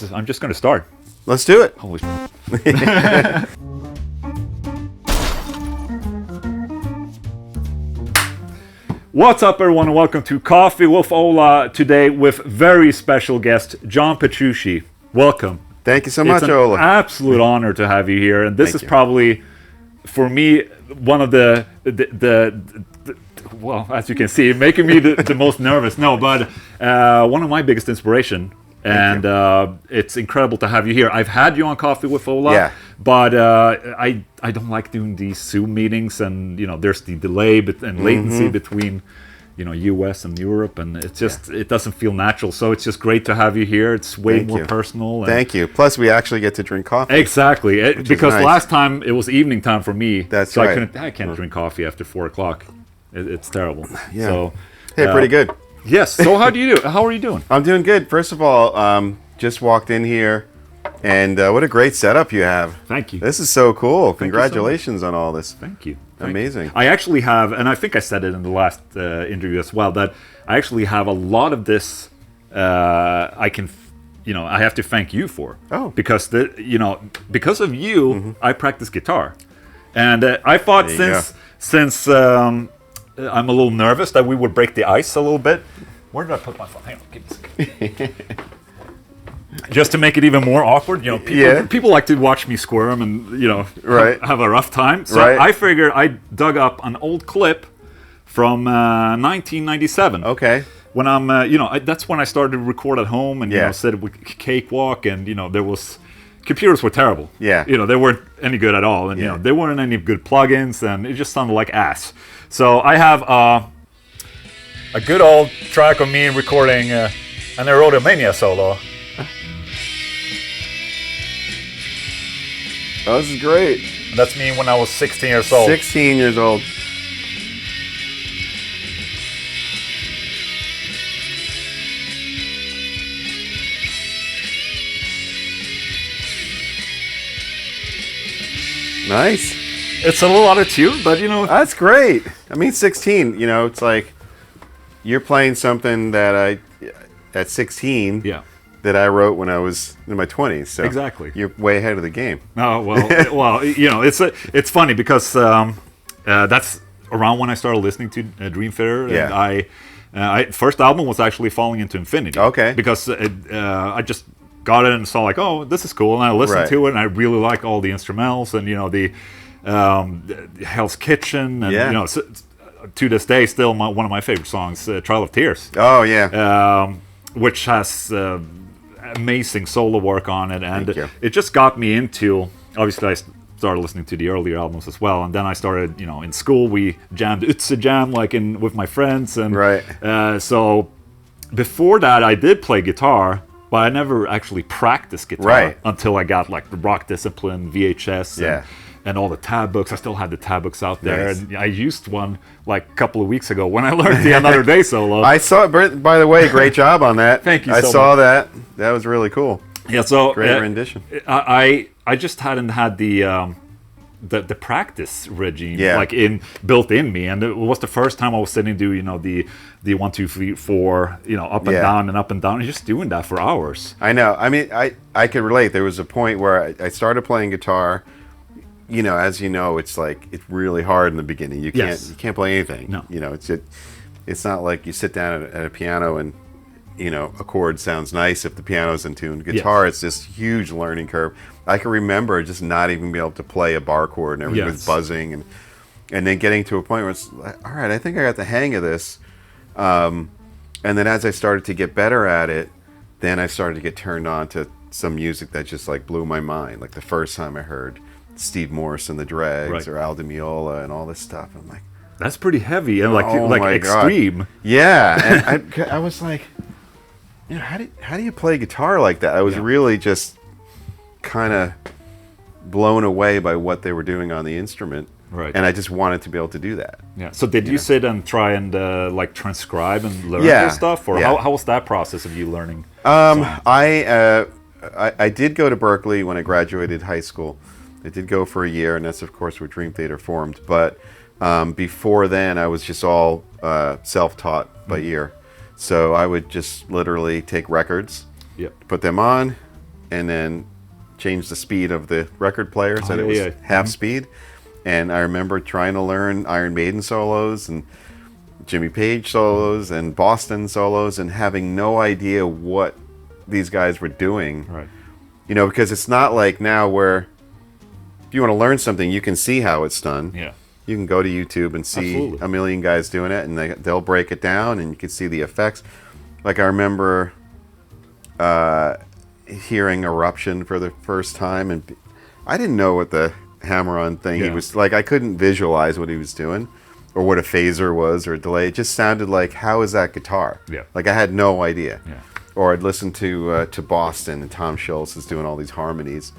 I'm just going to start. Let's do it. Holy What's up, everyone, and welcome to Coffee with Ola. Today with very special guest, John Petrucci. Welcome. Thank you so much, Ola. It's an absolute honor to have you here. And this Thank is you. probably, for me, one of the well, as you can see, making me the most nervous. No, but one of my biggest inspiration. And it's incredible to have you here. I've had you on Coffee with Ola, but I don't like doing these Zoom meetings, and there's the delay and latency between US and Europe, and it's just it doesn't feel natural. So it's just great to have you here. It's way more personal. And Thank you. Plus, we actually get to drink coffee. Exactly, because nice. Last time it was evening time for me. That's so right. I can't drink coffee after 4 o'clock. It's terrible. Yeah. So, Hey, pretty good. Yes. So how are you doing? I'm doing good. First of all, just walked in here, and what a great setup you have. Thank you. This is so cool. you so Congratulations on all this. Thank you. Amazing. I actually have, and I think I said it in the last interview as well, that I actually have a lot of this. I have to thank you for. Oh. Because because of you, I practice guitar, and I thought since I'm a little nervous that we would break the ice a little bit. Where did I put my phone? Hang on, give me a second. Just to make it even more awkward, people like to watch me squirm and have a rough time. So I figured I dug up an old clip from 1997. Okay. When I'm, that's when I started to record at home and said with Cakewalk, and there was computers were terrible. Yeah. They weren't any good at all, and there weren't any good plugins, and it just sounded like ass. So I have a good old track of me recording an Aerodynamia solo. Oh, this is great. And that's me when I was 16 years old. 16 years old. Nice. It's a little out of tune, but That's great. I mean, 16, it's like you're playing something that at 16, that I wrote when I was in my 20s. So exactly. You're way ahead of the game. Oh, well, it's funny because that's around when I started listening to Dream Theater. Yeah. And first album was actually Falling Into Infinity. Okay. Because I just got it and saw like, oh, this is cool, and I listened to it, and I really like all the instrumentals and the Hell's Kitchen, and to this day still one of my favorite songs, Trial of Tears. Oh yeah. Which has amazing solo work on it, and it just got me into. Obviously, I started listening to the earlier albums as well, and then I started. In school we jammed Utsa Jam with my friends, and so before that I did play guitar. But I never actually practiced guitar until I got like the Rock Discipline VHS and all the tab books. I still had the tab books out there, and I used one like a couple of weeks ago when I learned the Another Day solo. I saw it. By the way, great job on that. Thank you. I saw that. That was really cool. Yeah. So great rendition. I just hadn't had the practice regime built in me, and it was the first time I was sitting to the 1 2 3 4 up and down and up and down, and just doing that for hours. I know. I mean, I could relate. There was a point where I started playing guitar. As you know, it's like it's really hard in the beginning. You can't play anything. No. It's not like you sit down at a piano and a chord sounds nice if the piano's in tune. Guitar, it's this huge learning curve. I can remember just not even being able to play a bar chord, and everything was buzzing, and then getting to a point where it's like, all right, I think I got the hang of this. And then as I started to get better at it, then I started to get turned on to some music that just like blew my mind. Like the first time I heard Steve Morse and the Dregs or Al Di Meola and all this stuff, I'm like, that's pretty heavy and like extreme. God. Yeah, and I was like, how do you play guitar like that? I was really just kind of blown away by what they were doing on the instrument. Right. And I just wanted to be able to do that. Yeah. So did you sit and try and transcribe and learn this stuff, or how was that process of you learning? I did go to Berkeley when I graduated high school. I did go for a year, and that's of course where Dream Theater formed. But before then, I was just all self-taught by ear. So I would just literally take records, put them on, and then changed the speed of the record player so that it was half speed. And I remember trying to learn Iron Maiden solos and Jimmy Page solos and Boston solos and having no idea what these guys were doing. Right. You know, because it's not like now where if you want to learn something, you can see how it's done. Yeah. You can go to YouTube and see a million guys doing it, and they'll break it down, and you can see the effects. Like I remember hearing Eruption for the first time, and I didn't know what the hammer-on thing he was like. I couldn't visualize what he was doing, or what a phaser was, or a delay. It just sounded like, how is that guitar? Yeah. Like I had no idea. Yeah. Or I'd listen to Boston, and Tom Schultz is doing all these harmonies,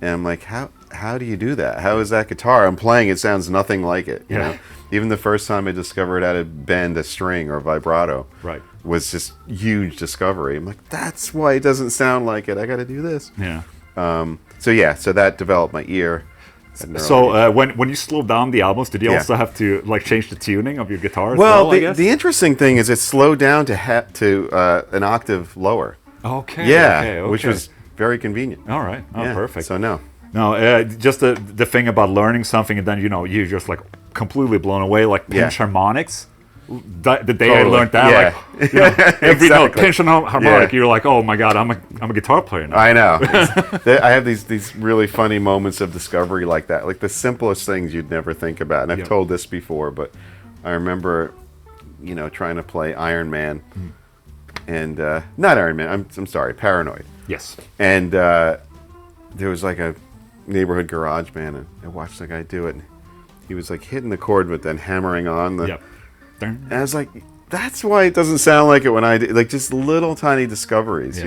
and I'm like, how do you do that? How is that guitar? I'm playing, it sounds nothing like it. You know? Even the first time I discovered how to bend a string or vibrato was just huge discovery. I'm like, that's why it doesn't sound like it. I got to do this. Yeah. So that developed my ear. So when you slowed down the albums, did you also have to like change the tuning of your guitar? Well, the interesting thing is it slowed down to an octave lower. Okay. Yeah, which was very convenient. All right. Oh, perfect. So no, just the thing about learning something and then you're just like completely blown away, like pinch harmonics. The day I learned that, like every note, pinch and harmonic, you're like, oh my god, I'm a guitar player now. I know. I have these really funny moments of discovery like that, like the simplest things you'd never think about. And I've told this before, but I remember, trying to play Iron Man, and not Iron Man. I'm sorry, Paranoid. Yes. And there was like a neighborhood garage band, and I watched the guy do it. And he was like hitting the chord, but then hammering on the. And I was like, that's why it doesn't sound like it when I do, like just little tiny discoveries,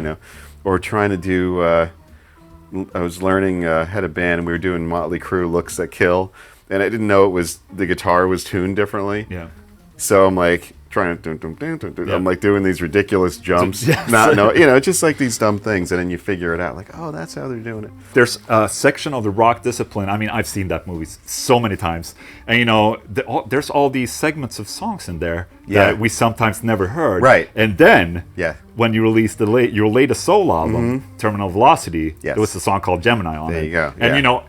or trying to do, I was learning, had a band and we were doing Motley Crue Looks That Kill, and I didn't know the guitar was tuned differently. Yeah. So I'm like trying to, I'm like doing these ridiculous jumps, just like these dumb things, and then you figure it out, like, oh, that's how they're doing it. There's a section of the Rock Discipline. I mean, I've seen that movie so many times, and there's all these segments of songs in there that we sometimes never heard. Right. And then when you released your latest solo album, Terminal Velocity, there was a song called Gemini on it. There you go. And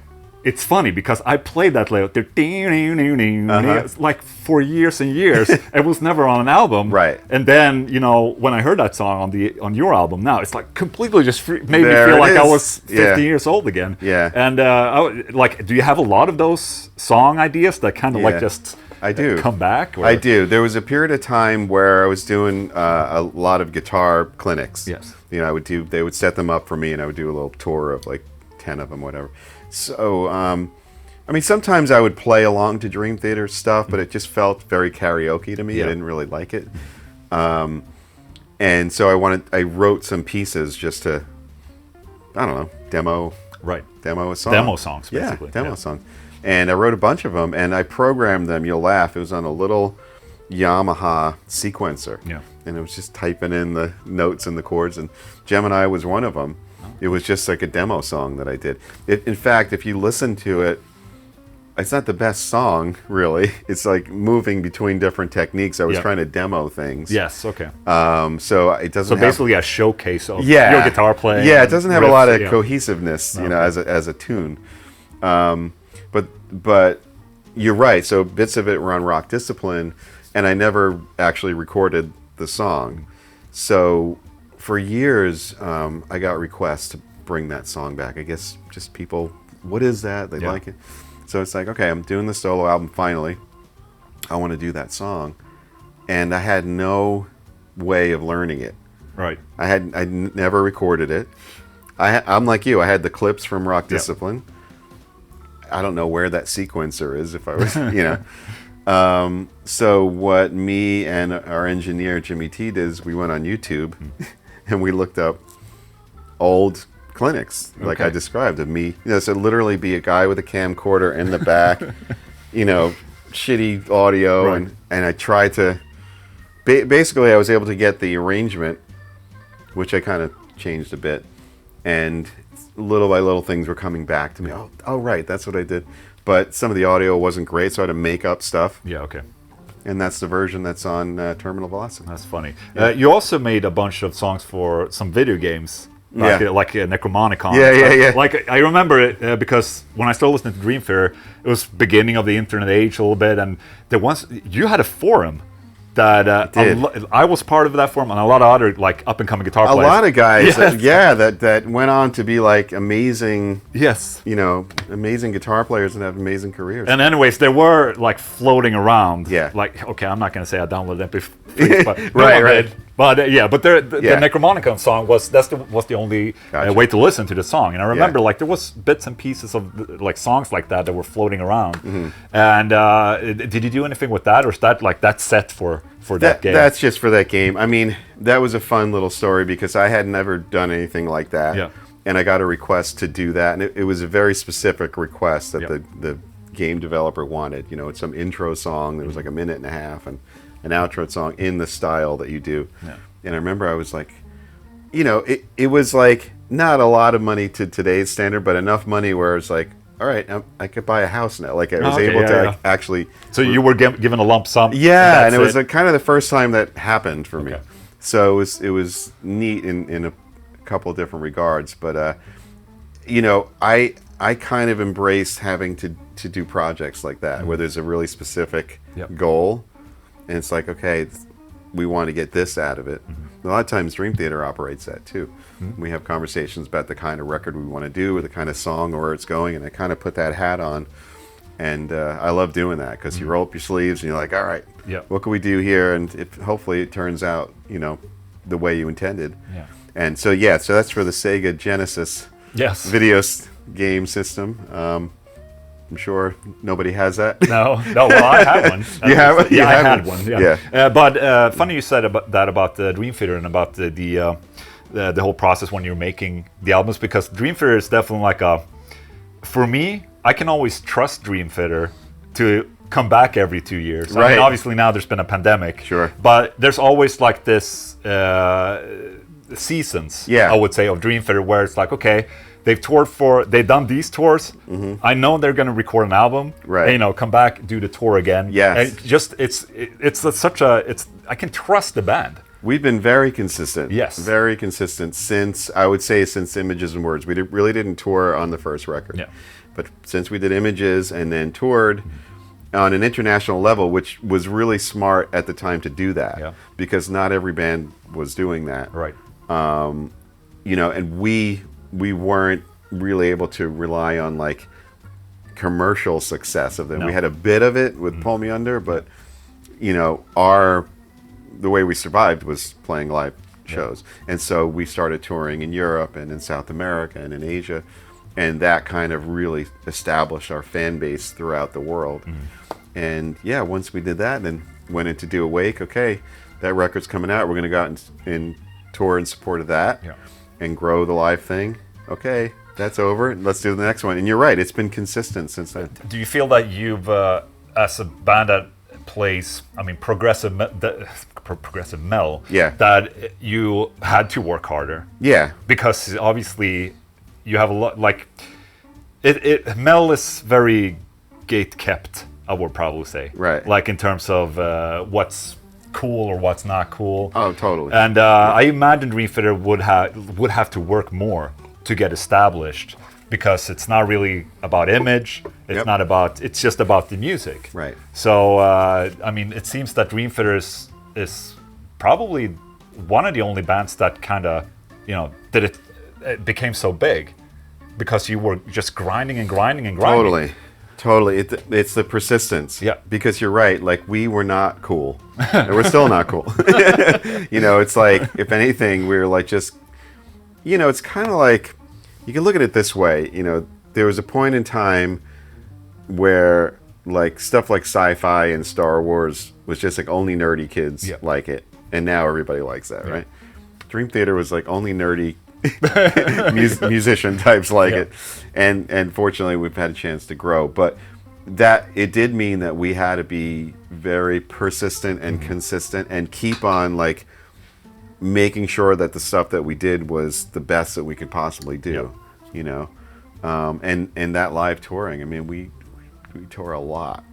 it's funny because I played that later, like for years and years. It was never on an album, right? And then when I heard that song on your album, now it's like completely just made me feel like I was 15 years old again. Yeah. And do you have a lot of those song ideas that kind of like just I do come back? Or? I do. There was a period of time where I was doing a lot of guitar clinics. Yes. They would set them up for me, and I would do a little tour of like 10 of them, whatever. So, I mean, sometimes I would play along to Dream Theater stuff, but it just felt very karaoke to me. I didn't really like it. And so I wrote some pieces just to, I don't know, demo a song. Demo songs, basically. Demo songs. And I wrote a bunch of them, and I programmed them. You'll laugh. It was on a little Yamaha sequencer. Yeah. And it was just typing in the notes and the chords, and Gemini was one of them. It was just like a demo song that I did. In fact, if you listen to it, it's not the best song, really. It's like moving between different techniques. I was trying to demo things. Yes, okay. So it doesn't. So basically, a showcase of your guitar playing. Yeah, it doesn't have a lot of cohesiveness, as a tune. But you're right. So bits of it were on Rock Discipline, and I never actually recorded the song. So for years, I got requests to bring that song back. I guess just people, what is that? They like it. So it's like, okay, I'm doing the solo album finally. I want to do that song. And I had no way of learning it. Right. I never recorded it. I'm like you. I had the clips from Rock Discipline. I don't know where that sequencer is, if I was, So what me and our engineer, Jimmy T, did is we went on YouTube and we looked up old clinics, like I described, of me. So literally be a guy with a camcorder in the back, shitty audio, and I tried to... Basically, I was able to get the arrangement, which I kind of changed a bit, and little by little things were coming back to me. Oh, right, that's what I did. But some of the audio wasn't great, so I had to make up stuff. Yeah, okay. And that's the version that's on Terminal Velocity. That's funny. You also made a bunch of songs for some video games. like a Necromonicon. Yeah. Like I remember it because when I started listening to Dream Theater, it was beginning of the internet age a little bit, and you had a forum that I was part of that forum, and a lot of other like up and coming guitar players. A lot of guys, that went on to be like amazing. Yes, amazing guitar players and have amazing careers. And anyways, they were like floating around. Yeah. Like, okay, I'm not going to say I downloaded MP3, but right. But the Necromonicon song was the only way to listen to the song. And I remember like there was bits and pieces of like songs like that were floating around. Mm-hmm. And did you do anything with that, or is that like that set for that game? That's just for that game. I mean, that was a fun little story because I had never done anything like that. Yeah. And I got a request to do that, and it was a very specific request that the game developer wanted. It's some intro song that was like a minute and a half, and an outro song in the style that you do. Yeah. And I remember I was like, it was like not a lot of money to today's standard, but enough money where it's like, all right, I could buy a house now. Like I was able to actually. So you were given a lump sum. Yeah, and it was kind of the first time that happened for me. So it was neat in a couple of different regards, but I kind of embraced having to do projects like that where there's a really specific goal, and it's like, okay, we want to get this out of it. A lot of times Dream Theater operates that too. We have conversations about the kind of record we want to do, or the kind of song, or where it's going, and I kind of put that hat on, and I love doing that because you roll up your sleeves and you're like, all right, what can we do here, and hopefully it turns out the way you intended. And so so that's for the Sega Genesis video game system. I'm sure nobody has that. No. Well, I had one. You have one? Yeah, I had one. Yeah. But funny you said about the Dream Theater and about the whole process when you're making the albums, because Dream Theater is definitely like for me, I can always trust Dream Theater to come back every 2 years. Right. I mean, obviously now there's been a pandemic. Sure. But there's always like this seasons, I would say, of Dream Theater where it's like, okay, they've done these tours. Mm-hmm. I know they're going to record an album. Right. And, come back, do the tour again. Yes. And I can trust the band. We've been very consistent. Yes. Very consistent since Images and Words. We really didn't tour on the first record. Yeah. But since we did Images and then toured on an international level, which was really smart at the time to do that, because not every band was doing that. Right. And we weren't really able to rely on like commercial success of them. No. We had a bit of it with Pull Me Under, but the way we survived was playing live shows. And so we started touring in Europe and in South America and in Asia, and that kind of really established our fan base throughout the world. And once we did that, then went in to do Awake. Okay, that record's coming out, we're going to go out and tour in support of that and grow the live thing. Okay, that's over. Let's do the next one. And you're right, it's been consistent since then. Do you feel that you've, as a band that plays, progressive metal, that you had to work harder? Yeah. Because obviously you have a lot, like, metal is very gate-kept, I would probably say. Right. Like in terms of what's cool or what's not cool. Oh, totally. And I imagine Dream Theater would have to work more to get established, because it's not really about image. It's just about the music. Right. So it seems that Dream Theater is probably one of the only bands that kind of that it became so big, because you were just grinding and grinding and grinding. Totally. It's the persistence. Yeah. Because you're right. Like, we were not cool. And we're still not cool. It's like, if anything, we were like just, it's kind of like, you can look at it this way. There was a point in time where like stuff like sci-fi and Star Wars was just like only nerdy kids like it. And now everybody likes that, right? Dream Theater was like only nerdy musician types like it, and fortunately we've had a chance to grow, but that it did mean that we had to be very persistent and consistent and keep on like making sure that the stuff that we did was the best that we could possibly do. And that live touring, we tour a lot.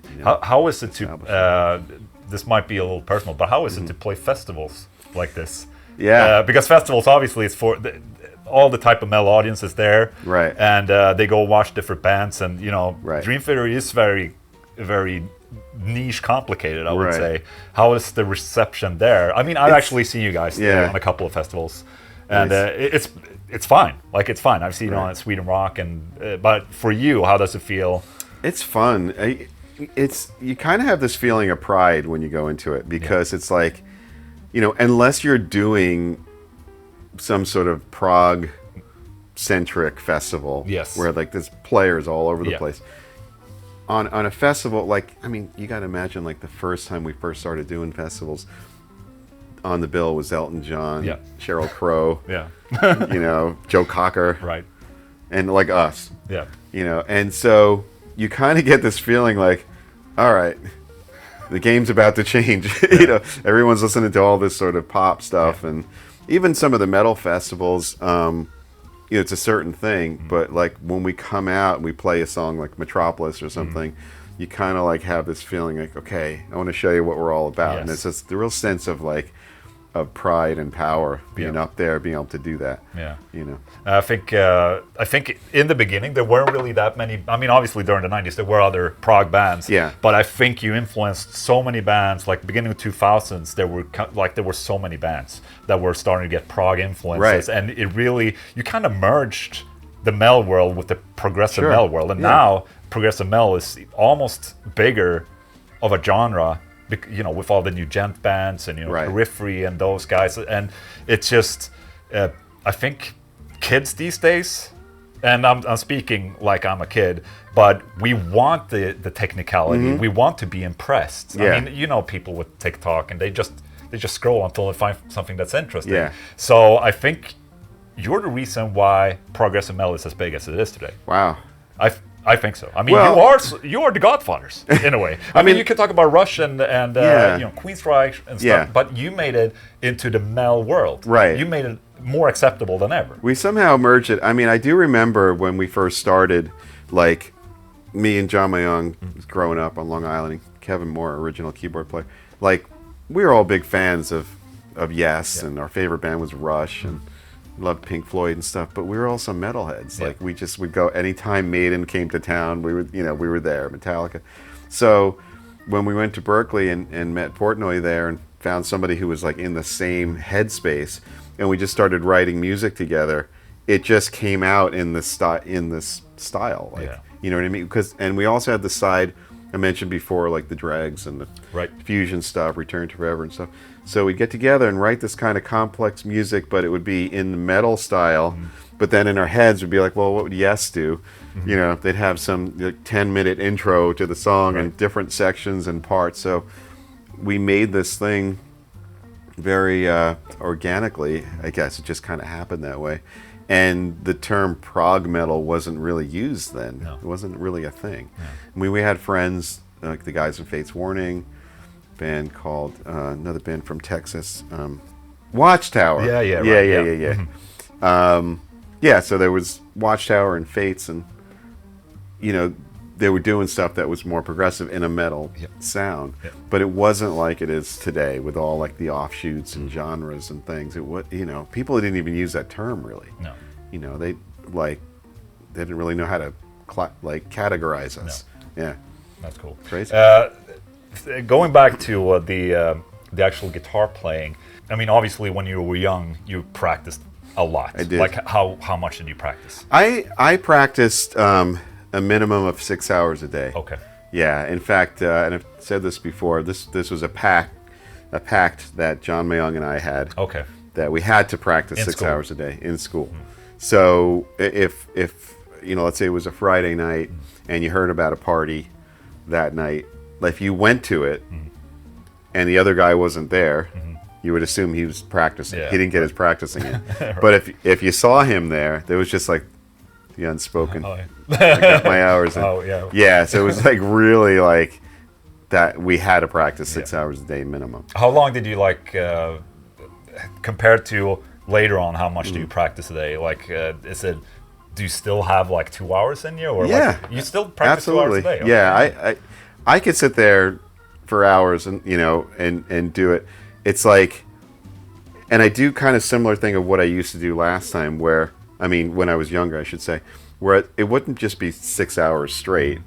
How is it to this might be a little personal, but how is it to play festivals like this? Yeah. Because festivals obviously is for all the type of metal audience is there, right? And they go watch different bands, and right. Dream Theater is very, very niche, complicated. I would right. say. How is the reception there? I mean, I've actually seen you guys there on a couple of festivals, and nice. it's fine. Like it's fine. I've seen it on Sweden Rock, and but for you, how does it feel? It's fun. You kind of have this feeling of pride when you go into it, because it's like, unless you're doing some sort of prog centric festival, where like there's players all over the place. On a festival, like, I mean, you got to imagine, like, the first time we first started doing festivals, on the bill was Elton John, Sheryl Crow, Joe Cocker, right, and like us, and so you kind of get this feeling like, all right, the game's about to change. Everyone's listening to all this sort of pop stuff, and even some of the metal festivals, it's a certain thing, but like when we come out and we play a song like Metropolis or something, you kind of like have this feeling like, okay, I want to show you what we're all about. And it's just the real sense of like, of pride and power, being up there, being able to do that. I think in the beginning there weren't really that many. I mean, obviously during the 90s there were other prog bands. But I think you influenced so many bands. Like beginning of 2000s, there were so many bands that were starting to get prog influences, and it really, you kind of merged the metal world with the progressive metal world, and now progressive metal is almost bigger of a genre. With all the new gent bands and Periphery and those guys, and it's just I think kids these days, and I'm speaking like I'm a kid, but we want the technicality. We want to be impressed. I mean, people with TikTok, and they just scroll until they find something that's interesting. So I think you're the reason why progressive metal is as big as it is today. Wow. I think so. I mean, you are the godfathers in a way. I mean, you could talk about Rush and Queensryche and stuff, but you made it into the metal world. Right. You made it more acceptable than ever. We somehow merged it. I mean, I do remember when we first started, like me and John Mayong growing up on Long Island, and Kevin Moore, original keyboard player. Like, we were all big fans of Yes, and our favorite band was Rush, and loved Pink Floyd and stuff, but we were also metalheads. Like we'd go anytime Maiden came to town, we were there, Metallica. So when we went to Berkeley and met Portnoy there and found somebody who was like in the same headspace, and we just started writing music together, it just came out in this style, like you know what I mean? And we also had the side I mentioned before, like the Dregs and the fusion stuff, Return to Forever and stuff. So we'd get together and write this kind of complex music, but it would be in the metal style. But then in our heads we'd be like, well, what would Yes do? They'd have some 10-minute intro to the song and different sections and parts. So we made this thing very organically. I guess it just kind of happened that way. And the term prog metal wasn't really used then. No. It wasn't really a thing. No. I mean, we had friends, like the guys in Fates Warning, band called, another band from Texas, Watchtower. Yeah. So there was Watchtower and Fates, and, they were doing stuff that was more progressive in a metal sound. But it wasn't like it is today with all like the offshoots and genres and things. It was, people didn't even use that term really. No. They didn't really know how to categorize us. No. Yeah. That's cool. Crazy. Going back to the actual guitar playing, I mean, obviously when you were young, you practiced a lot. I did. Like how much did you practice? I practiced a minimum of 6 hours a day. Okay. Yeah. In fact, and I've said this before, this was a pact that John Mayong and I had. Okay. That we had to practice in 6 school. hours a day in school. So if let's say it was a Friday night and you heard about a party that night, if you went to it and the other guy wasn't there, you would assume he was practicing. Yeah. He didn't get his practicing in. But if you saw him there was just like the unspoken. I got my hours in. Yeah, so it was like really like that we had to practice 6 hours a day minimum. How long did you compared to later on, how much do you practice a day? Do you still have 2 hours in you? Or you still practice absolutely. 2 hours a day? Okay. Yeah, I could sit there for hours and and do it. It's like, and I do kind of similar thing of what I used to do last time, where I mean, when I was younger, I should say, where it wouldn't just be 6 hours straight.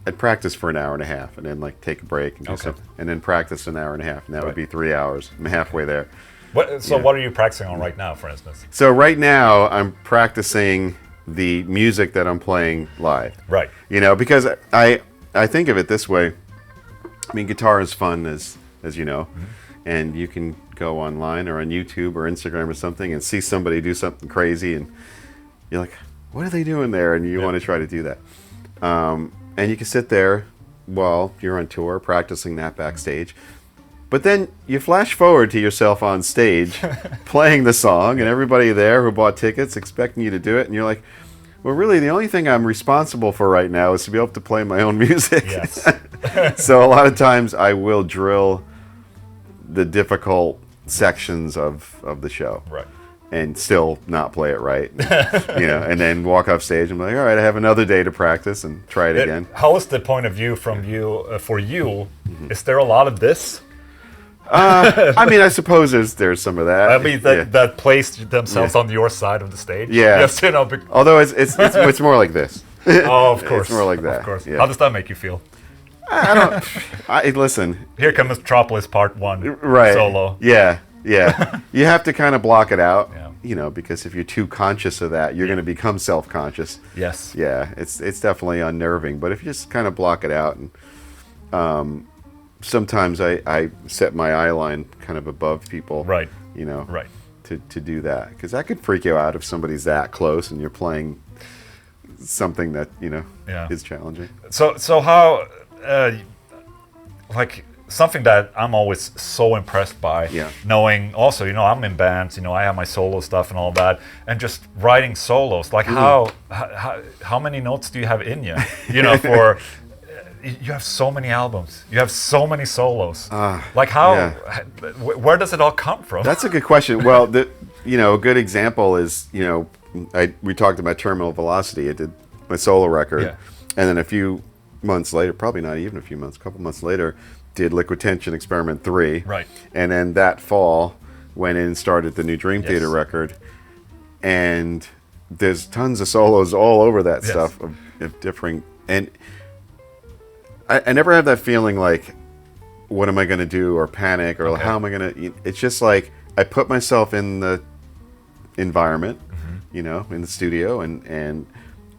I'd practice for an hour and a half, and then like take a break and do something, and then practice an hour and a half, and that would be 3 hours. I'm halfway there. So what are you practicing on right now, for instance? So right now, I'm practicing the music that I'm playing live. Right. You know, because I think of it this way. I mean, guitar is fun, as you know, and you can go online or on YouTube or Instagram or something and see somebody do something crazy, and you're like, what are they doing there? And you want to try to do that. And you can sit there while you're on tour practicing that backstage. But then you flash forward to yourself on stage playing the song, and everybody there who bought tickets expecting you to do it, and you're like, well, really, the only thing I'm responsible for right now is to be able to play my own music. Yes. So a lot of times I will drill the difficult sections of the show. Right. And still not play it right, you know, and then walk off stage and be like, all right, I have another day to practice and try it again. How is the point of view from you, for you? Is there a lot of this? I mean, I suppose there's some of that. I mean, that placed themselves on your side of the stage. Yeah. Yes, you know. Although it's more like this. Oh, of course. It's more like that. Of course. Yeah. How does that make you feel? Listen. Here comes Metropolis Part 1 right. solo. Yeah. You have to kind of block it out, Yeah. you know, because if you're too conscious of that, you're going to become self-conscious. Yes. Yeah, it's definitely unnerving. But if you just kind of block it out, and sometimes I set my eye line kind of above people, Right. You know, Right. to do that, because that could freak you out if somebody's that close and you're playing something that is challenging. So how like something that I'm always so impressed by, knowing also, I'm in bands, I have my solo stuff and all that, and just writing solos. Like how many notes do you have in you? For you have so many albums, you have so many solos. Like how, where does it all come from? That's a good question. Well, a good example is, we talked about Terminal Velocity. I did my solo record, and then a few months later, probably not even a few months, a couple months later, did Liquid Tension Experiment 3. Right. And then that fall went in and started the new Dream Theater record. And there's tons of solos all over that stuff of differing. And I never have that feeling like, what am I going to do, or panic, or how am I going to... It's just like, I put myself in the environment, in the studio, and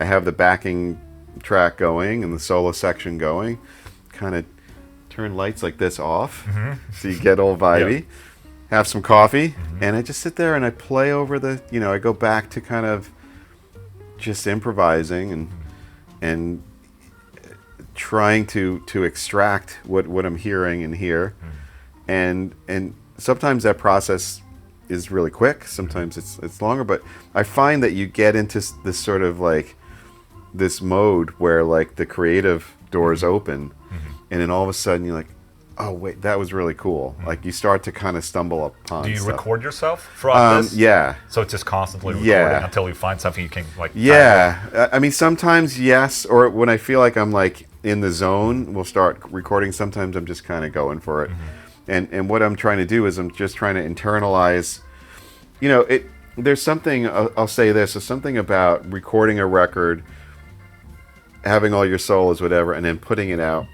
I have the backing track going and the solo section going, kind of turn lights like this off so you get all vibey, have some coffee, and I just sit there and I play over the, I go back to kind of just improvising and trying to extract what I'm hearing in here, and sometimes that process is really quick, sometimes it's longer, but I find that you get into this sort of like this mode where like the creative doors open, and then all of a sudden you're like, oh wait, that was really cool. Like you start to kind of stumble upon. Do you stuff. Record yourself throughout this? Yeah. So it's just constantly recording until you find something you can like. Yeah, I mean sometimes yes, or when I feel like I'm like in the zone, we'll start recording. Sometimes I'm just kind of going for it, and what I'm trying to do is I'm just trying to internalize. There's something. I'll say this. There's something about recording a record, having all your solos, whatever, and then putting it out.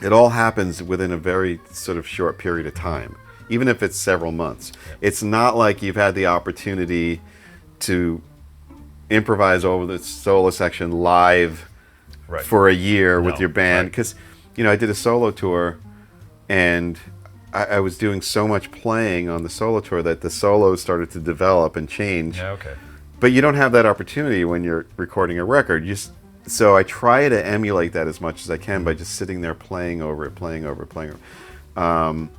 It all happens within a very sort of short period of time, even if it's several months. It's not like you've had the opportunity to improvise over the solo section live for a year with your band. Because, I did a solo tour, and I was doing so much playing on the solo tour that the solos started to develop and change. Yeah, okay. But you don't have that opportunity when you're recording a record. So I try to emulate that as much as I can by just sitting there playing over it. And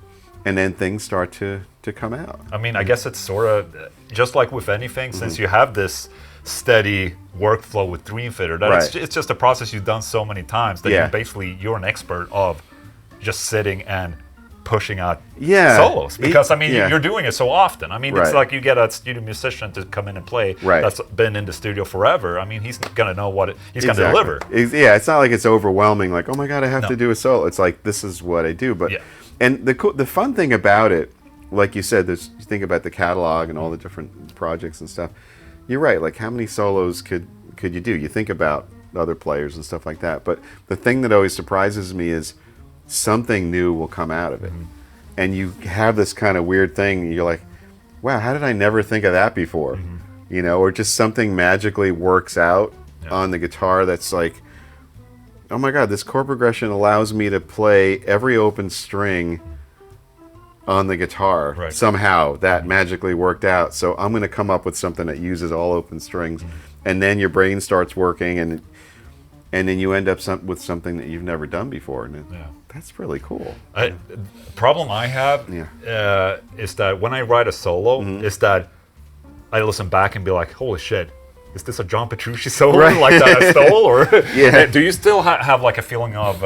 then things start to come out. I mean, I guess it's sort of just like with anything, since you have this steady workflow with Dream Theater, that it's just a process you've done so many times that you're an expert of just sitting and pushing out solos, because you're doing it so often. I mean, it's like you get a studio musician to come in and play that's been in the studio forever. I mean, he's gonna know what he's gonna deliver. Yeah, it's not like it's overwhelming, like, oh my god, I have to do a solo. It's like, this is what I do. But and the fun thing about it, like you said, you think about the catalog and all the different projects and stuff, you're right. Like, how many solos could you do? You think about other players and stuff like that. But the thing that always surprises me is something new will come out of it. And you have this kind of weird thing, and you're like, wow, how did I never think of that before? You know, or just something magically works out on the guitar that's like, oh my God, this chord progression allows me to play every open string on the guitar. Right. Somehow that magically worked out. So I'm going to come up with something that uses all open strings. And then your brain starts working, and then you end up with something that you've never done before. And that's really cool. The problem I have is that when I write a solo, is that I listen back and be like, holy shit, is this a John Petrucci solo like that I stole? Or do you still have like a feeling of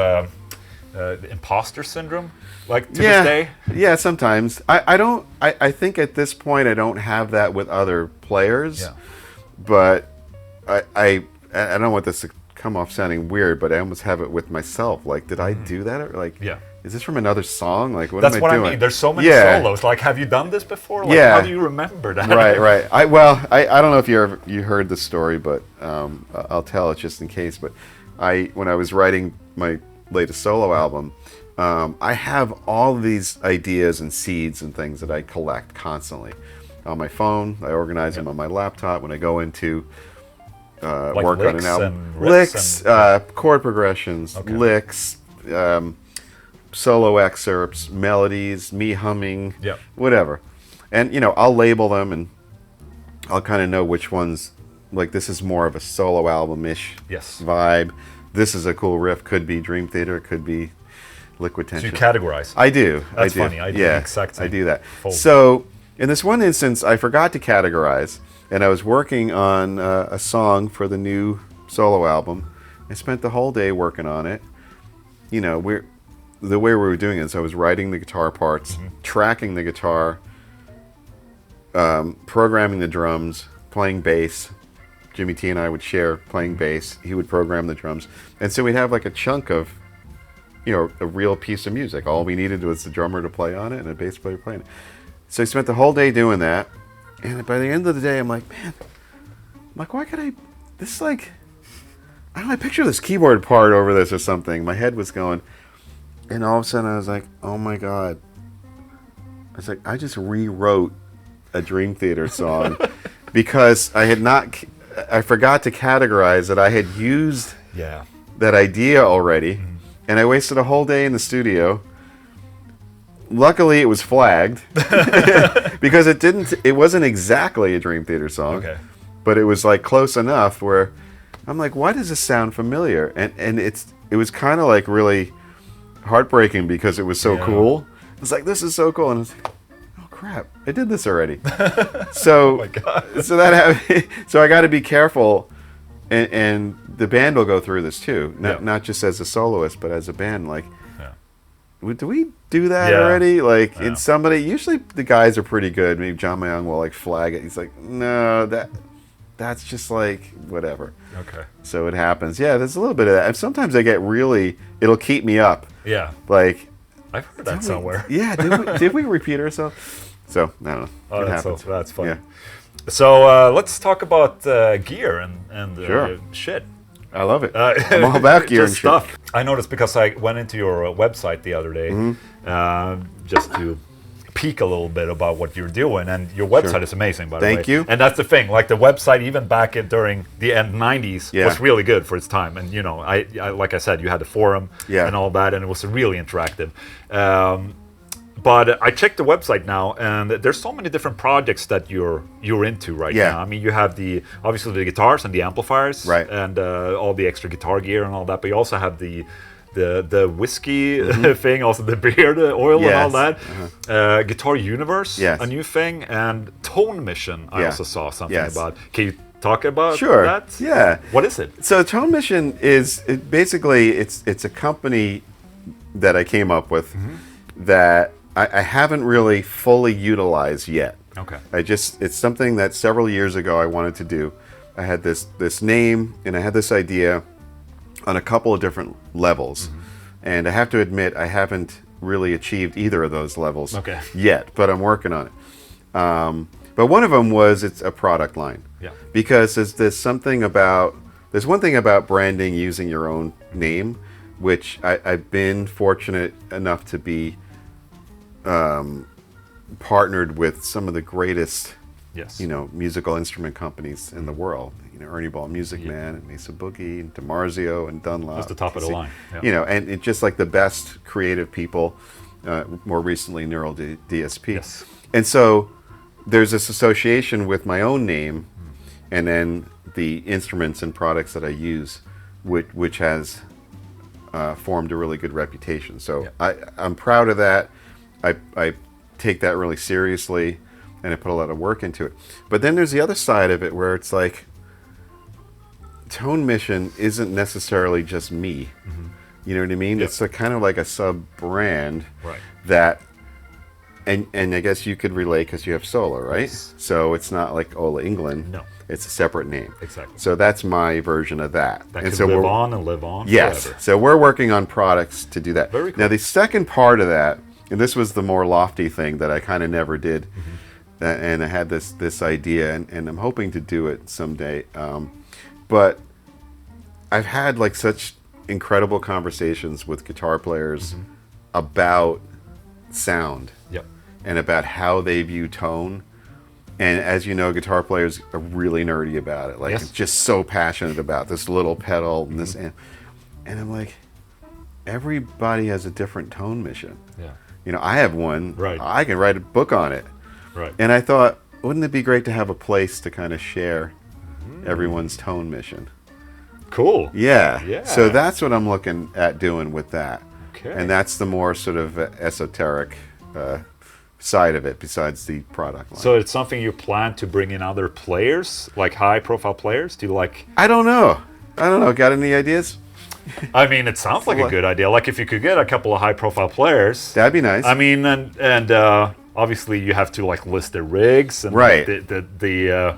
imposter syndrome, like to this day? Yeah, sometimes. I don't. I think at this point I don't have that with other players. But I don't want this to come off sounding weird, but I almost have it with myself. Like, did I do that? Or like, is this from another song? Like, what am I doing? That's what I mean. There's so many solos. Like, have you done this before? Like, how do you remember that? Right. I don't know if you heard the story, but I'll tell it just in case. But when I was writing my latest solo album, I have all these ideas and seeds and things that I collect constantly on my phone. I organize them on my laptop. When I go into like work on an album, licks, chord progressions, licks, solo excerpts, melodies, me humming, whatever. And I'll label them, and I'll kind of know which ones, like, this is more of a solo album-ish vibe. This is a cool riff. Could be Dream Theater. Could be Liquid Tension. So you categorize. I do. That's funny. I do the exact same. I do that. So in this one instance, I forgot to categorize, and I was working on a song for the new solo album. I spent the whole day working on it. The way we were doing it is I was writing the guitar parts, tracking the guitar, programming the drums, playing bass. Jimmy T and I would share playing bass. He would program the drums. And so we'd have like a chunk of, a real piece of music. All we needed was the drummer to play on it and a bass player playing it. So I spent the whole day doing that. And by the end of the day, I'm like, why could this is like, I don't know, I picture this keyboard part over this or something. My head was going. And all of a sudden I was like, oh my God. I was like, I just rewrote a Dream Theater song because I forgot to categorize that I had used that idea already. And I wasted a whole day in the studio. Luckily it was flagged because it wasn't exactly a Dream Theater song, but it was like close enough where I'm like, why does this sound familiar? And it was kind of like really heartbreaking because it was so cool. It's like, this is so cool, and I was like, oh crap, I did this already. So, oh my God. So I got to be careful, and the band will go through this too, not just as a soloist, but as a band. Like, do we do that already? Like, in somebody, usually the guys are pretty good. Maybe John Mayong will like flag it. He's like, no, that's just like whatever. Okay. So it happens. Yeah, there's a little bit of that. And sometimes I get it'll keep me up. Yeah. Like, I've heard that somewhere. Did we repeat ourselves? So, I don't know. Oh, it happens. That's funny. Yeah. So let's talk about gear and shit. I love it. I'm all about gear and stuff. shit. I noticed because I went into your website the other day just to peek a little bit about what you're doing, and your website is amazing, by the way. Thank you. And that's the thing, like the website, even back during the end 90s, was really good for its time. And I like I said, you had the forum and all that, and it was really interactive. But I checked the website now, and there's so many different projects that you're into right now. I mean, you have obviously the guitars and the amplifiers, and all the extra guitar gear and all that. But you also have the whiskey thing, also the beard oil and all that. Guitar Universe, a new thing, and Tone Mission. I also saw something about. Can you talk about that? Yeah. What is it? So Tone Mission is basically it's a company that I came up with that I haven't really fully utilized yet. Okay. It's something that several years ago I wanted to do. I had this name and I had this idea on a couple of different levels. And I have to admit I haven't really achieved either of those levels yet, but I'm working on it. But one of them was it's a product line. Yeah. Because there's one thing about branding using your own name, which I've been fortunate enough to be partnered with some of the greatest, musical instrument companies in the world. Ernie Ball Music Man and Mesa Boogie and DiMarzio and Dunlop. Just the top of the line. Yeah. And it's just like the best creative people, more recently Neural DSP. Yes. And so there's this association with my own name and then the instruments and products that I use, which has formed a really good reputation. So I'm proud of that. I take that really seriously, and I put a lot of work into it. But then there's the other side of it where it's like, Tone Mission isn't necessarily just me. You know what I mean? Yep. It's kind of like a sub-brand Right. that, and I guess you could relate because you have solo, right? Yes. So it's not like Ola Englund. No. It's a separate name. Exactly. So that's my version of that. That and could so live on and live on Yes. forever. So we're working on products to do that. Very cool. Now the second part of that, and this was the more lofty thing that I kind of never did, and I had this idea, and I'm hoping to do it someday. But I've had like such incredible conversations with guitar players about sound Yep. and about how they view tone. And as you know, guitar players are really nerdy about it. Like, just so passionate about this little pedal and this. And I'm like, everybody has a different tone mission. Yeah. I have one. Right. I can write a book on it. Right. And I thought, wouldn't it be great to have a place to kind of share everyone's tone mission? Cool. Yeah. Yeah. So that's what I'm looking at doing with that. Okay. And that's the more sort of esoteric side of it besides the product line. So it's something you plan to bring in other players, like high-profile players? Do you like... I don't know. Got any ideas? I mean, it sounds like a good idea. Like if you could get a couple of high-profile players... That'd be nice. I mean, and obviously you have to like list their rigs and right. the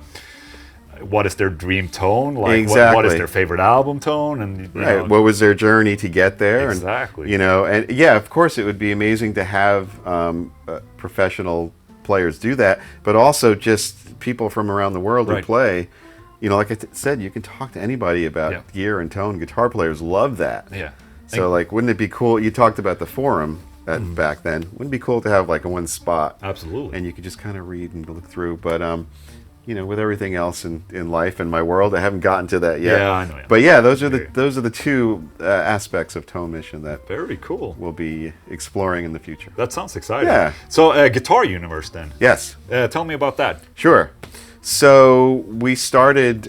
what is their dream tone, like exactly. what is their favorite album tone, and right. What was their journey to get there? Exactly. And yeah, of course, it would be amazing to have professional players do that, but also just people from around the world who play. Like I said, you can talk to anybody about gear and tone. Guitar players love that. Yeah. So like, wouldn't it be cool? You talked about the forum back then. Wouldn't it be cool to have like a one spot? Absolutely. And you could just kind of read and look through. But with everything else in life and my world, I haven't gotten to that yet. Yeah, I know. Yeah. But yeah, those are the two aspects of Tone Mission that very cool. We'll be exploring in the future. That sounds exciting. Yeah. So, Guitar Universe then. Yes. Tell me about that. Sure. So we started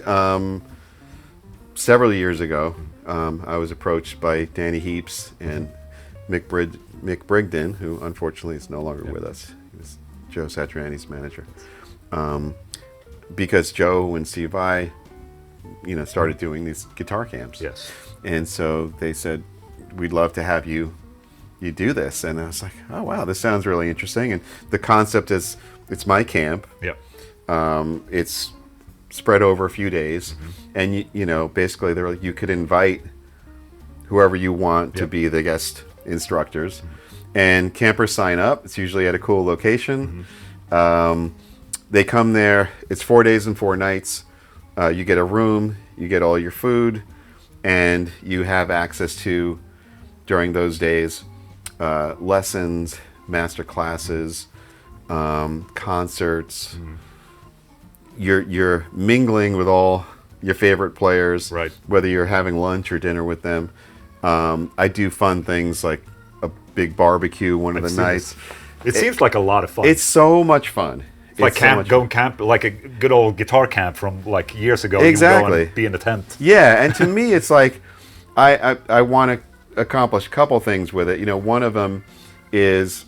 several years ago. I was approached by Danny Heaps and Mick Brigden, who unfortunately is no longer with us. He was Joe Satriani's manager. Because Joe and Steve Vai, started doing these guitar camps. Yes. And so they said, we'd love to have you do this. And I was like, oh, wow, this sounds really interesting. And the concept is, it's my camp. Yep. It's spread over a few days. And, basically they're like, you could invite whoever you want to be the guest instructors. And campers sign up. It's usually at a cool location. They come there. It's 4 days and 4 nights. You get a room. You get all your food. And you have access to, during those days, lessons, master classes, concerts. You're mingling with all your favorite players, right? Whether you're having lunch or dinner with them. I do fun things like a big barbecue one of the nights. It seems like a lot of fun. It's so much fun. It's like camp, like a good old guitar camp from like years ago. Exactly. You go and be in a tent. Yeah, and to me, it's like I want to accomplish a couple things with it. One of them is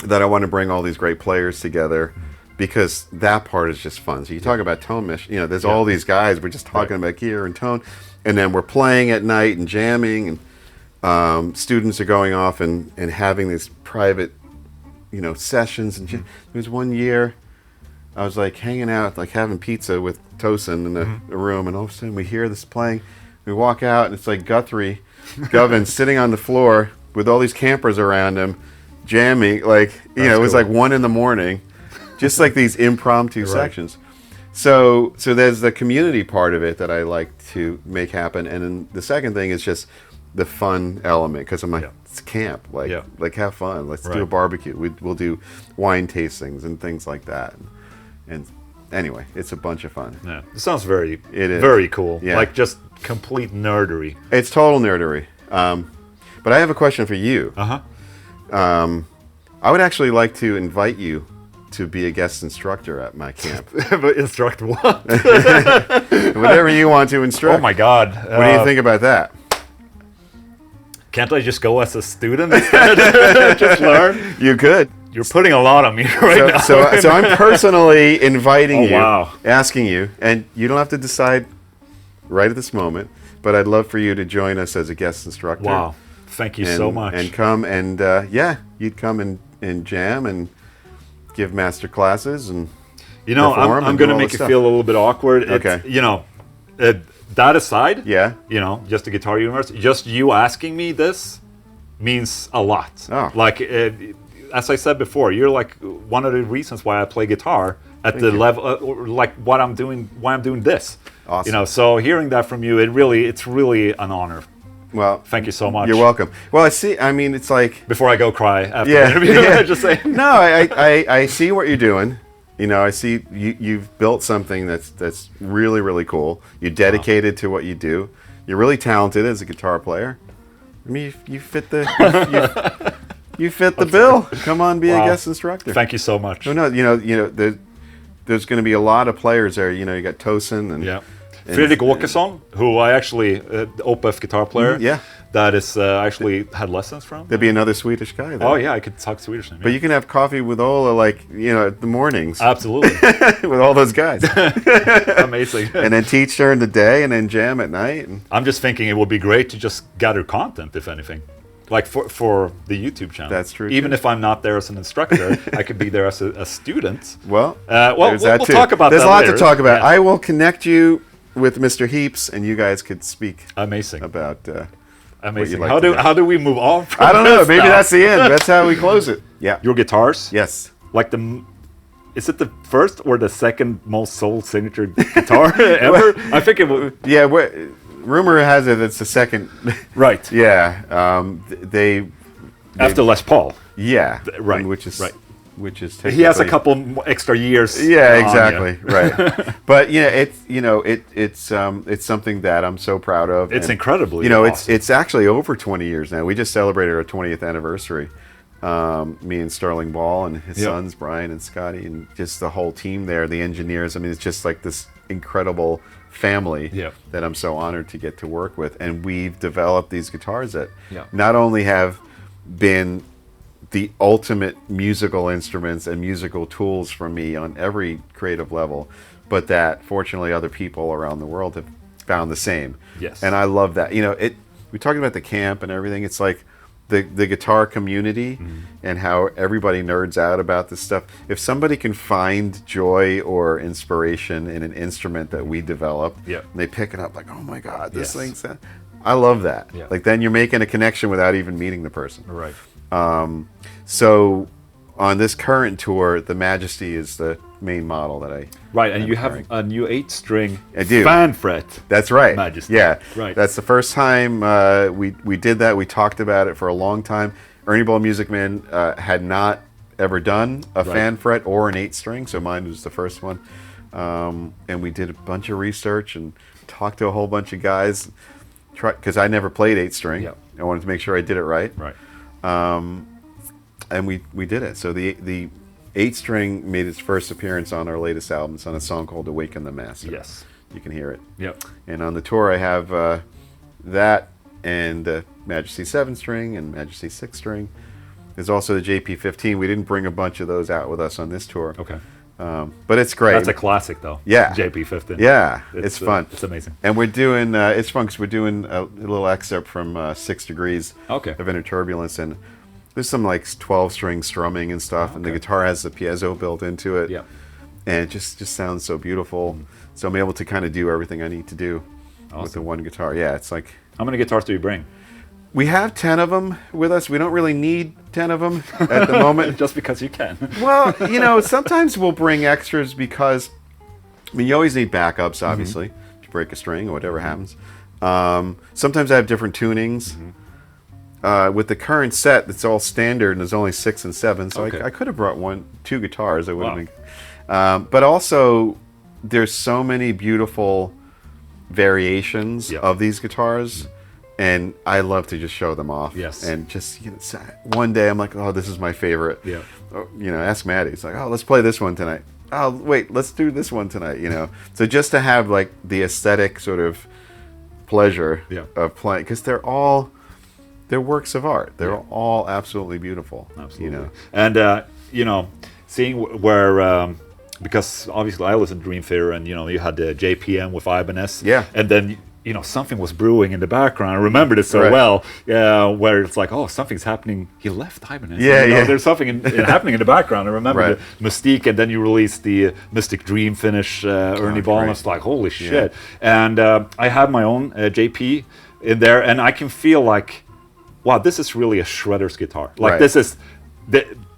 that I want to bring all these great players together because that part is just fun. So you talk about Tone Mission. There's all these guys. We're just talking about gear and tone, and then we're playing at night and jamming, and students are going off and having these private sessions. And there was one year I was like hanging out, like having pizza with Tosin in a room, and all of a sudden we hear this playing. We walk out and it's like Govin sitting on the floor with all these campers around him, jamming. Like, it was like 1 a.m. just like these impromptu sections. So there's the community part of it that I like to make happen, and then the second thing is just the fun element, because I'm like, it's camp, like have fun, let's do a barbecue, we'll do wine tastings and things like that, and anyway, it's a bunch of fun. Yeah, it sounds very cool. Yeah. Like just complete nerdery. It's total nerdery. But I have a question for you. I would actually like to invite you to be a guest instructor at my camp. But instruct what? Whatever you want to instruct. Oh my God. What do you think about that? Can't I just go as a student instead? Just learn? You could. You're putting a lot on me now. So I'm personally inviting you, asking you, and you don't have to decide right at this moment, but I'd love for you to join us as a guest instructor. Wow. Thank you so much. And come and, you'd come and jam and give master classes and perform. I'm going to make you feel a little bit awkward. Okay. That aside, yeah, just the guitar universe, just you asking me this means a lot. Oh. Like, as I said before, you're like one of the reasons why I play guitar at the level, like why I'm doing this. Awesome. So hearing that from you, it's really an honor. Well, thank you so much. You're welcome. Well, it's like... Before I go cry after the interview, just say. No, I see what you're doing. I see you've built something that's really, really cool. You're dedicated to what you do. You're really talented as a guitar player. I mean, you fit the you fit the bill. Come on, be a guest instructor. Thank you so much. No, there's going to be a lot of players there. You got Tosin and Fredrik Åkesson, who I actually, OPF guitar player, that is actually had lessons from. There'd be another Swedish guy there. Oh yeah, I could talk Swedish. But you can have Coffee with Ola, the mornings. Absolutely. With all those guys. Amazing. And then teach during the day and then jam at night. I'm just thinking it would be great to just gather content, if anything. Like for the YouTube channel. That's true. Even if I'm not there as an instructor, I could be there as a student. Well, we'll talk about that later. There's a lot to talk about. Yeah. I will connect you with Mr. Heaps, and you guys could speak. Amazing. About amazing. How do we move on from I don't know. Maybe now? That's the end. That's how we close it. Yeah. Your guitars? Yes. Like is it the first or the second most sold signature guitar ever? I think it would. Yeah. Rumor has it it's the second. Right. Yeah. They after Les Paul. Yeah. Right. Which is right. Which is he has a couple extra years. Yeah, exactly. Right. But it's something that I'm so proud of. It's incredibly. Awesome. It's actually over 20 years now. We just celebrated our 20th anniversary. Me and Sterling Ball and his sons Brian and Scotty and just the whole team there, the engineers. I mean, it's just like this incredible family that I'm so honored to get to work with. And we've developed these guitars that not only have been the ultimate musical instruments and musical tools for me on every creative level, but that fortunately other people around the world have found the same. Yes. And I love that. We talked about the camp and everything. It's like the guitar community and how everybody nerds out about this stuff. If somebody can find joy or inspiration in an instrument that we developed, and they pick it up like, oh my God, this thing's... I love that. Yeah. Like then you're making a connection without even meeting the person. Right. So on this current tour, the Majesty is the main model that I... Right, and you have a new 8-string fan fret. That's right. Majesty. Yeah. Right. That's the first time we did that. We talked about it for a long time. Ernie Ball Music Man had not ever done a fan fret or an 8-string, so mine was the first one. And we did a bunch of research and talked to a whole bunch of guys, because I never played 8-string. Yep. I wanted to make sure I did it right. Right. And we did it. So the 8-string made its first appearance on our latest album. It's on a song called Awaken the Master. Yes. You can hear it. Yep. And on the tour I have that and Majesty 7-string and Majesty 6-string. There's also the JP15. We didn't bring a bunch of those out with us on this tour. Okay. But it's great. That's a classic though. Yeah. JP15. Yeah. It's fun. It's amazing. And we're doing, it's fun because we're doing a little excerpt from 6 Degrees of Inner Turbulence. And there's some like 12-string strumming and stuff. And the guitar has the piezo built into it. Yeah. And it just sounds so beautiful. So I'm able to kind of do everything I need to do with the one guitar. Yeah, it's like... How many guitars do you bring? We have 10 of them with us. We don't really need 10 of them at the moment. Just because you can. Well, sometimes we'll bring extras because, you always need backups, obviously. If you break a string or whatever happens. Sometimes I have different tunings. With the current set, it's all standard and there's only 6 and 7. So I could have brought 2 guitars. I would have been. But also, there's so many beautiful variations of these guitars. And I love to just show them off. Yes. And just one day I'm like, oh, this is my favorite. Yeah. Or, ask Maddie. It's like, oh, let's play this one tonight. Oh, wait, let's do this one tonight. So just to have like the aesthetic sort of pleasure of playing, because they're works of art. They're all absolutely beautiful. Absolutely. And seeing where. Because obviously I was in Dream Theater, and you had the JPM with Ibanez. Yeah. And then something was brewing in the background. I remembered it so well. Where it's like, oh, something's happening. He left Ibanez. Yeah. There's something happening in the background. I remember the Mystique, and then you released the Mystic Dream finish, Ernie Ball. And it's like, holy shit. And I have my own JP in there, and I can feel like, wow, this is really a shredder's guitar. Like this is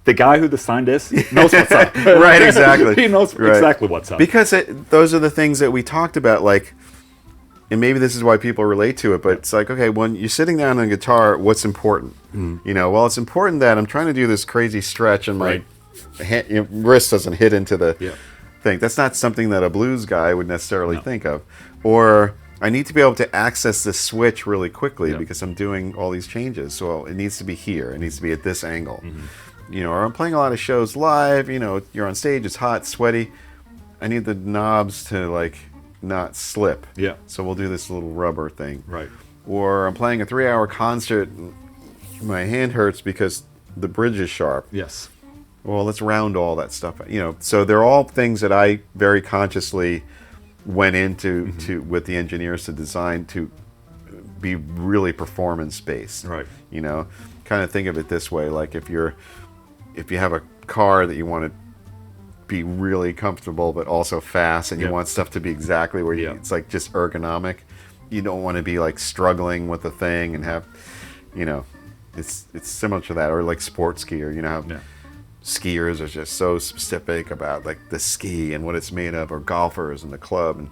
the guy who designed this knows what's up. Right, exactly. He knows exactly what's up. Because those are the things that we talked about, like, and maybe this is why people relate to it, but it's like, okay, when you're sitting down on a guitar, what's important? Well, it's important that I'm trying to do this crazy stretch and my wrist doesn't hit into the thing. That's not something that a blues guy would necessarily think of. Or I need to be able to access this switch really quickly because I'm doing all these changes. So it needs to be here. It needs to be at this angle. Or I'm playing a lot of shows live, you're on stage, it's hot, sweaty. I need the knobs to like not slip. Yeah. So we'll do this little rubber thing. Right. Or I'm playing a 3-hour concert, my hand hurts because the bridge is sharp. Yes. Well, let's round all that stuff. So they're all things that I very consciously went into with the engineers to design to be really performance based. Right. Kind of think of it this way, like if you have a car that you want to be really comfortable but also fast, and you want stuff to be exactly where it's like just ergonomic. You don't want to be like struggling with the thing and have, it's similar to that. Or like sports skier, how skiers are just so specific about like the ski and what it's made of, or golfers and the club.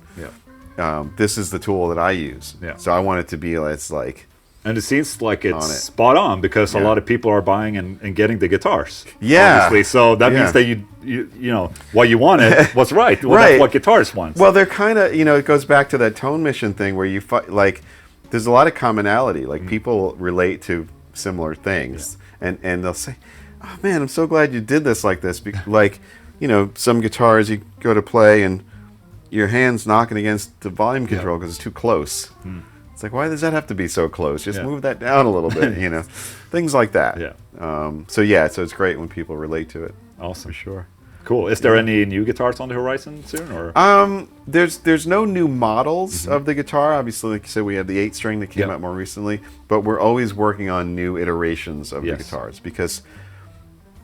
And this is the tool that I use. So I want it to be, it's like. And it seems like it's spot on, because a lot of people are buying and getting the guitars. Yeah. Obviously. So that means that you what you wanted was right. Well, that's what guitarists want. Well, they're kind of, it goes back to that tone mission thing where you like, there's a lot of commonality. Like people relate to similar things, and they'll say, "Oh man, I'm so glad you did this like this." Like, some guitars you go to play and your hand's knocking against the volume control because it's too close. It's like, why does that have to be so close? Just move that down a little bit, things like that. So it's great when people relate to it. Awesome. For sure. Cool. Is there any new guitars on the horizon soon, or? There's no new models of the guitar. Obviously, like you said, we had the 8-string that came out more recently, but we're always working on new iterations of the guitars, because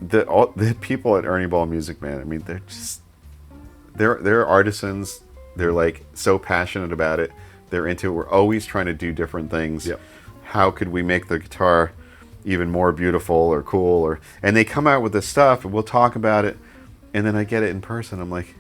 the people at Ernie Ball Music Man, I mean, they're artisans. They're like so passionate about it. They're into it. We're always trying to do different things. How could we make the guitar even more beautiful or cool? And they come out with this stuff, and we'll talk about it, and then I get it in person. I'm like,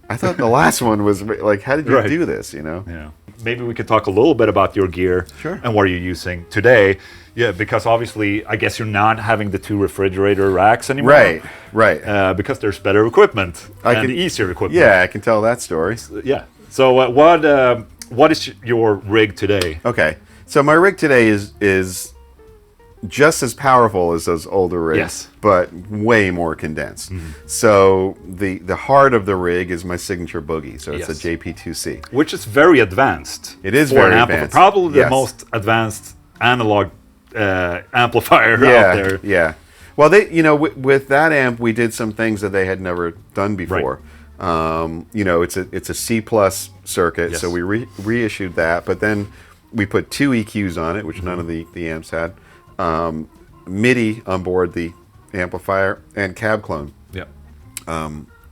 I thought the last one was like, how did you do this? Yeah. Maybe we could talk a little bit about your gear and what you're using today. Yeah, because obviously, I guess you're not having the 2 refrigerator racks anymore. Right. Because there's better equipment and easier equipment. Yeah, I can tell that story. Yeah. So what is your rig today? Okay, so my rig today is just as powerful as those older rigs, but way more condensed. So the heart of the rig is my signature boogie. So it's a JP2C, which is very advanced. It is very advanced. Probably the most advanced analog amplifier out there. Yeah. Well, with that amp, we did some things that they had never done before. It's a C+ circuit, so we reissued that, but then we put 2 EQs on it, which none of the amps had, MIDI on board the amplifier, and cab clone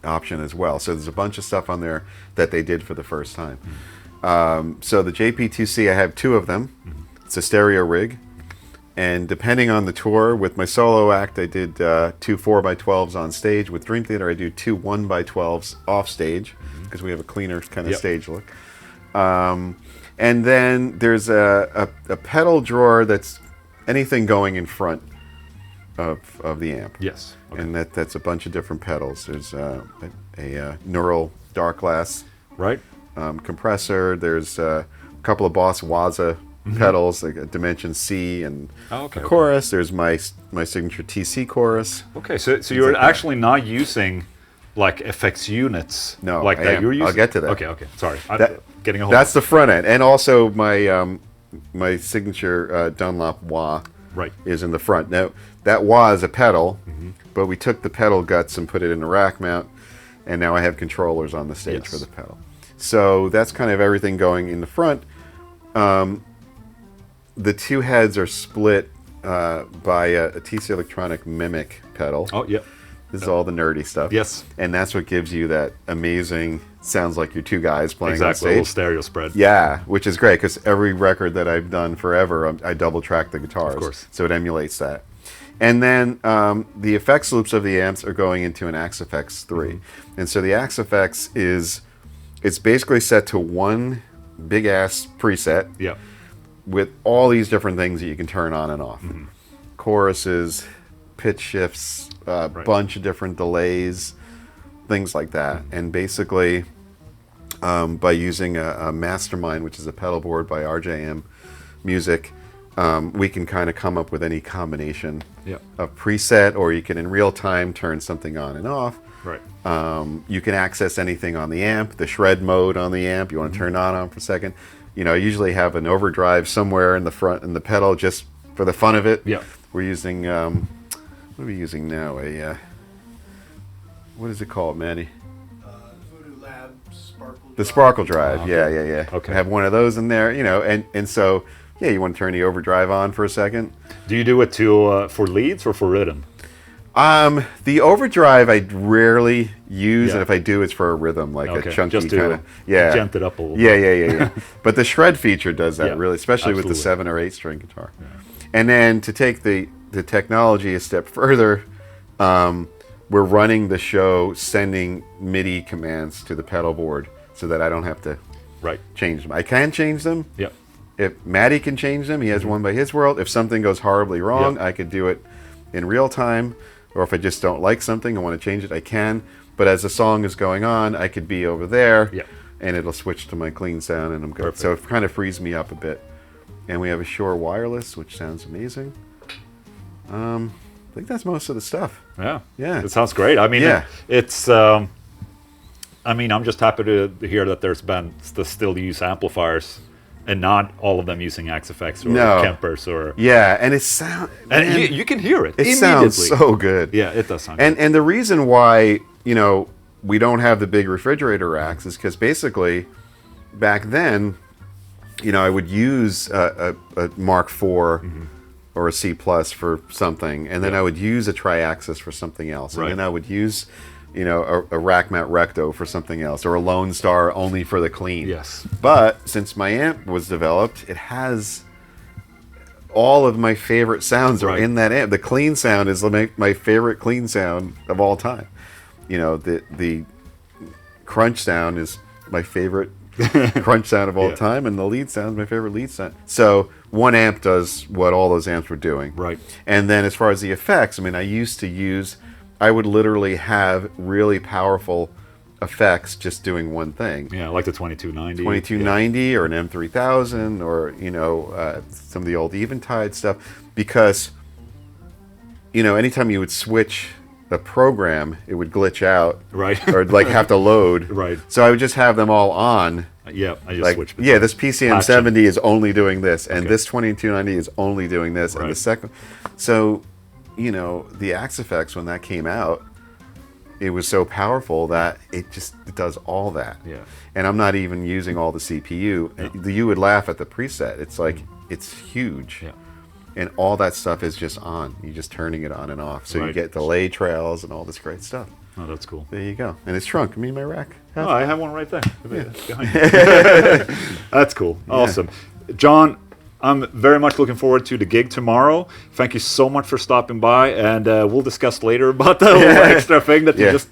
option as well. So there's a bunch of stuff on there that they did for the first time. So the JP2C, I have 2 of them. it's a stereo rig. And depending on the tour, with my solo act, I did 2 4x12s on stage. With Dream Theater, I do 2 1x12s off stage, because we have a cleaner kind of stage look. And then there's a pedal drawer that's anything going in front of the amp. Yes. Okay. And that's a bunch of different pedals. There's a neural dark glass compressor. There's a couple of Boss Waza pedals, like a Dimension C and a chorus. There's my signature TC chorus. Okay, so you're actually not using like effects units like that. You're using. I'll get to that. Okay. Sorry, getting a hold. That's the front end, and also my signature Dunlop wah is in the front. Now that wah is a pedal, but we took the pedal guts and put it in a rack mount, and now I have controllers on the stage for the pedal. So that's kind of everything going in the front. The two heads are split by a TC Electronic Mimic pedal. Oh, yeah. This is all the nerdy stuff. Yes. And that's what gives you that amazing, sounds like you're two guys playing on stage. A little stereo spread. Yeah, which is great, because every record that I've done forever, I double track the guitars. Of course. So it emulates that. And then the effects loops of the amps are going into an Axe FX 3. And so the Axe FX it's basically set to one big-ass preset. Yeah. With all these different things that you can turn on and off. Choruses, pitch shifts, a bunch of different delays, things like that. And basically, by using a Mastermind, which is a pedal board by RJM Music, we can kind of come up with any combination of preset, or you can in real time turn something on and off. Right. You can access anything on the amp, the shred mode on the amp, you want to turn it on for a second. You know, I usually have an overdrive somewhere in the front in the pedal just for the fun of it. Yeah. We're using, what are we using now? What is it called, Maddie? Voodoo Lab Sparkle Drive. The Sparkle Drive, yeah. Okay. I have one of those in there, you know, and so, yeah, you want to turn the overdrive on for a second. Do you do it for leads or for rhythm? The overdrive I rarely use, and if I do, it's for a rhythm, like a chunky kind of, gent it up a little. Yeah. But the shred feature does that really, especially with the 7 or 8 string guitar. Yeah. And then to take the technology a step further, we're running the show sending MIDI commands to the pedal board so that I don't have to change them. I can change them. Yep. If Matty can change them, he has one by his world. If something goes horribly wrong, I could do it in real time. Or if I just don't like something and want to change it, I can. But as the song is going on, I could be over there, and it'll switch to my clean sound, and I'm good. Perfect. So it kind of frees me up a bit. And we have a Shure wireless, which sounds amazing. I think that's most of the stuff. Yeah. It sounds great. I mean, it's. I mean, I'm just happy to hear that there's bands that still use amplifiers, and not all of them using Axe FX or Kempers or and it sounds and you can hear it. It sounds so good. Yeah, it does sound good. good. And the reason why we don't have the big refrigerator racks is because basically back then, I would use a Mark IV or a C Plus for something, and then I would use a Triaxis for something else, and then I would use a rack mount recto for something else, or a Lone Star only for the clean. Yes. But since my amp was developed, it has all of my favorite sounds are in that amp. The clean sound is my favorite clean sound of all time. The crunch sound is my favorite crunch sound of all time, and the lead sound is my favorite lead sound. So one amp does what all those amps were doing. Right. And then as far as the effects, I mean, I would literally have really powerful effects just doing one thing. Yeah, like the 2290. 2290 or an M3000 or, some of the old Eventide stuff. Because, anytime you would switch a program, it would glitch out. Right. Or have to load. Right. So I would just have them all on. Yeah, I just switched. Yeah, this PCM 70 is only doing this, and this 2290 is only doing this, and the second. So, the Axe FX, when that came out, it was so powerful that it does all that. Yeah. And I'm not even using all the CPU. No. You would laugh at the preset. It's like, it's huge. Yeah. And all that stuff is just on. You're just turning it on and off. So you get delay trails and all this great stuff. Oh, that's cool. There you go. And it's shrunk. I mean, my rack. Oh, I have one right there. Yeah. That's cool. Awesome. John, I'm very much looking forward to the gig tomorrow. Thank you so much for stopping by, and we'll discuss later about the little extra thing that you just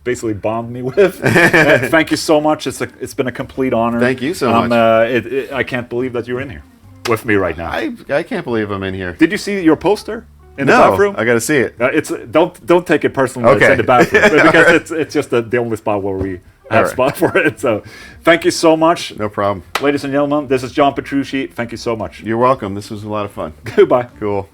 basically bombed me with. Thank you so much. It's been a complete honor. Thank you so much. I can't believe that you're in here with me right now. I can't believe I'm in here. Did you see your poster in the bathroom? I got to see it. Don't take it personally. Okay. It's in the bathroom because it's just the only spot where we have spot for it. So thank you so much. No problem. Ladies and gentlemen, this is John Petrucci. Thank you so much. You're welcome. This was a lot of fun. Goodbye. Cool.